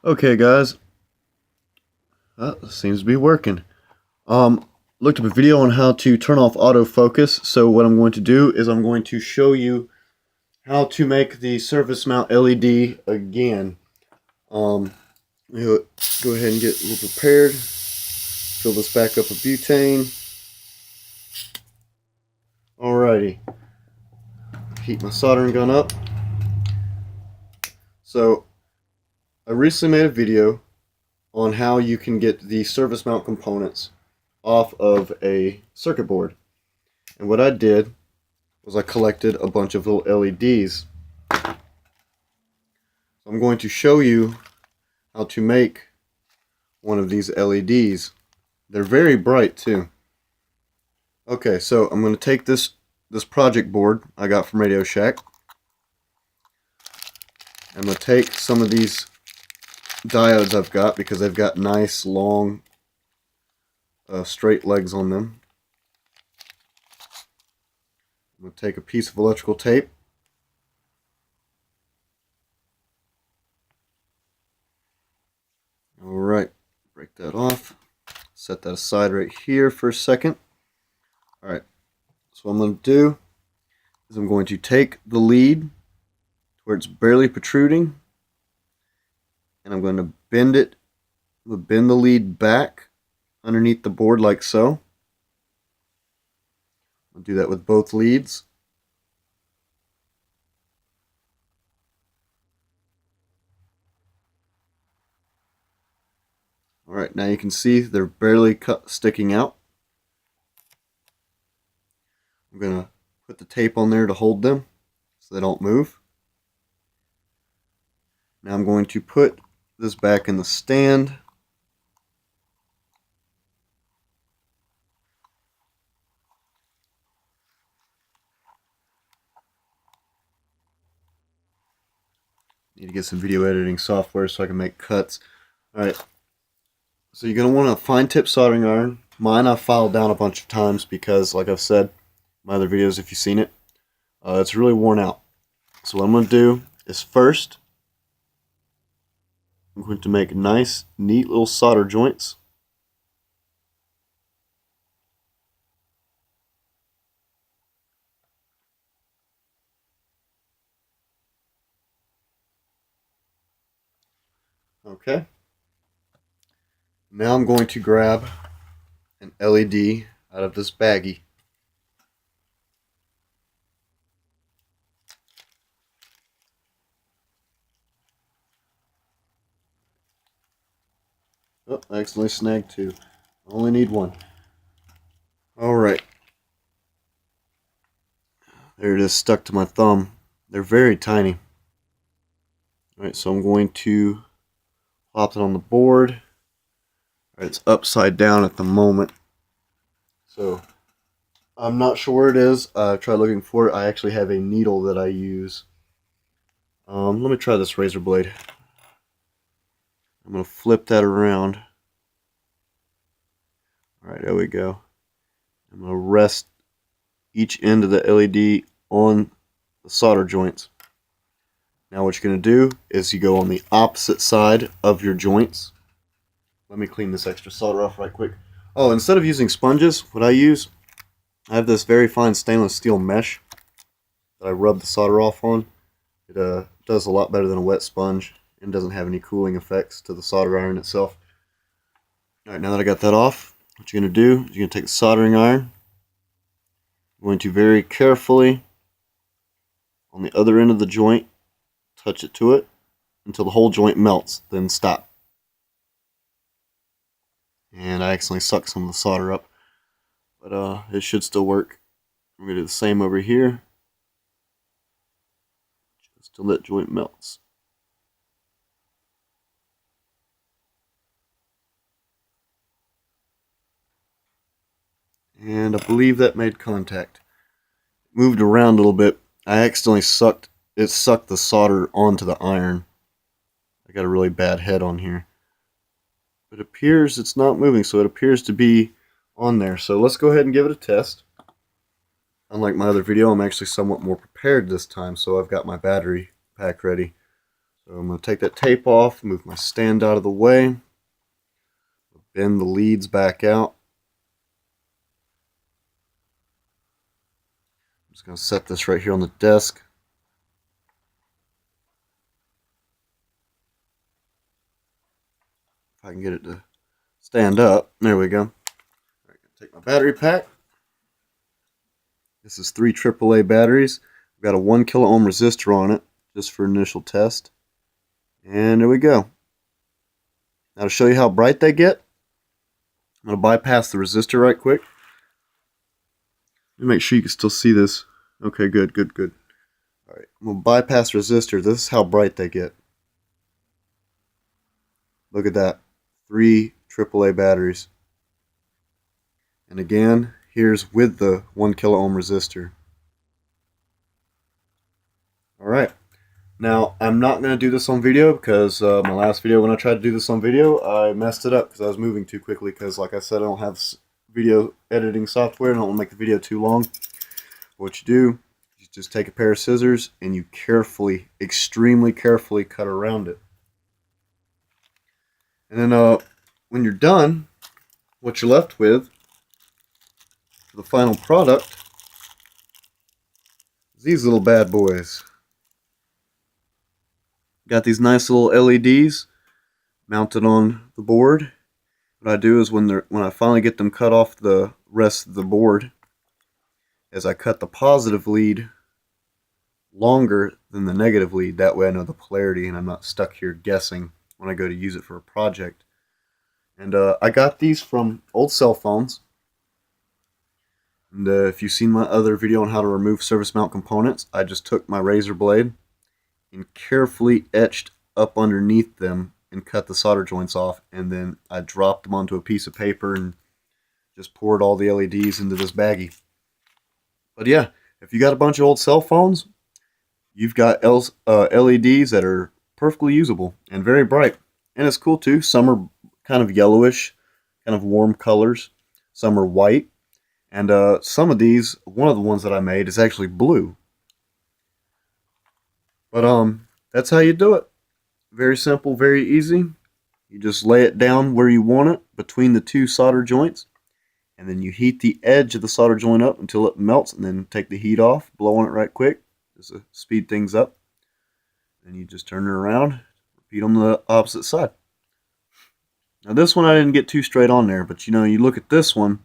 Okay, guys, that seems to be working. Looked up a video on how to turn off autofocus. So what I'm going to do is I'm going to show you how to make the surface mount LED again. Go ahead and get a little prepared. Fill this back up with butane. Alrighty. Heat my soldering gun up. So I recently made a video on how you can get the surface mount components off of a circuit board. And what I did was I collected a bunch of little LEDs. So I'm going to show you how to make one of these LEDs. They're very bright too. Okay, so I'm going to take this project board I got from Radio Shack. I'm going to take some of these diodes I've got because they've got nice long straight legs on them. I'm going to take a piece of electrical tape. Alright, break that off. Set that aside right here for a second. Alright, so what I'm going to do is I'm going to take the lead where it's barely protruding, and I'm going to bend it. I'm going to bend the lead back underneath the board like so. I'll do that with both leads. Alright, now you can see they're barely sticking out. I'm going to put the tape on there to hold them so they don't move. Now I'm going to put this back in the stand. Need to get some video editing software so I can make cuts. Alright, so you're going to want a fine tip soldering iron. Mine I've filed down a bunch of times because, like I've said in my other videos if you've seen it, it's really worn out. So what I'm going to do is first, I'm going to make nice, neat little solder joints. Okay. Now I'm going to grab an LED out of this baggie. Oh, I accidentally snagged two. I only need one. Alright. There it is, stuck to my thumb. They're very tiny. Alright, so I'm going to plop it on the board. Alright, it's upside down at the moment. So, I'm not sure where it is. I tried looking for it. I actually have a needle that I use. Let me try this razor blade. I'm going to flip that around. Alright, there we go. I'm going to rest each end of the LED on the solder joints. Now what you're going to do is you go on the opposite side of your joints. Let me clean this extra solder off right quick. Oh, instead of using sponges, what I use, I have this very fine stainless steel mesh that I rub the solder off on. It does a lot better than a wet sponge and doesn't have any cooling effects to the solder iron itself. Alright, now that I got that off, what you're going to do is you're going to take the soldering iron. You're going to very carefully, on the other end of the joint, touch it to it until the whole joint melts, then stop. And I accidentally sucked some of the solder up, but it should still work. I'm going to do the same over here, just till that joint melts. And I believe that made contact. Moved around a little bit. I accidentally sucked the solder onto the iron. I got a really bad head on here. It appears it's not moving, so it appears to be on there. So let's go ahead and give it a test. Unlike my other video, I'm actually somewhat more prepared this time, so I've got my battery pack ready. So I'm going to take that tape off, move my stand out of the way, bend the leads back out. I'm just going to set this right here on the desk. If I can get it to stand up. There we go. All right, take my battery pack. This is 3 AAA batteries. We've got a 1 kilo ohm resistor on it, just for initial test. And there we go. Now to show you how bright they get, I'm going to bypass the resistor right quick. Let me make sure you can still see this. Okay, good. Alright, I'm going to bypass resistor. This is how bright they get. Look at that. 3 AAA batteries. And again, here's with the 1 kilo ohm resistor. Alright. Now, I'm not going to do this on video because my last video when I tried to do this on video, I messed it up because I was moving too quickly because, like I said, I don't have video editing software. I don't want to make the video too long. What you do, you just take a pair of scissors and you carefully, extremely carefully cut around it. And then when you're done, what you're left with for the final product is these little bad boys. Got these nice little LEDs mounted on the board. What I do is when I finally get them cut off the rest of the board, is I cut the positive lead longer than the negative lead. That way I know the polarity and I'm not stuck here guessing when I go to use it for a project. And I got these from old cell phones. And if you've seen my other video on how to remove surface mount components, I just took my razor blade and carefully etched up underneath them and cut the solder joints off, and then I dropped them onto a piece of paper and just poured all the LEDs into this baggie. But yeah, if you got a bunch of old cell phones, you've got LEDs that are perfectly usable and very bright. And it's cool too. Some are kind of yellowish, kind of warm colors. Some are white. And some of these, one of the ones that I made is actually blue. But that's how you do it. Very simple, very easy. You just lay it down where you want it between the 2 solder joints, and then you heat the edge of the solder joint up until it melts, and then take the heat off, blow on it right quick just to speed things up. Then you just turn it around, repeat on the opposite side. Now this one I didn't get too straight on there, but you look at this one.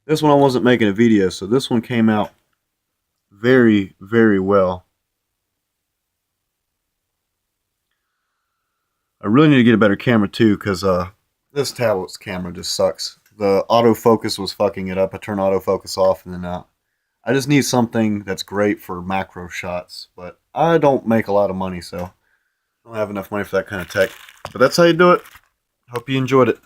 This one I wasn't making a video, so this one came out very, very well. I really need to get a better camera too, because this tablet's camera just sucks. The autofocus was fucking it up. I turned autofocus off, and then I just need something that's great for macro shots. But I don't make a lot of money, so I don't have enough money for that kind of tech. But that's how you do it. Hope you enjoyed it.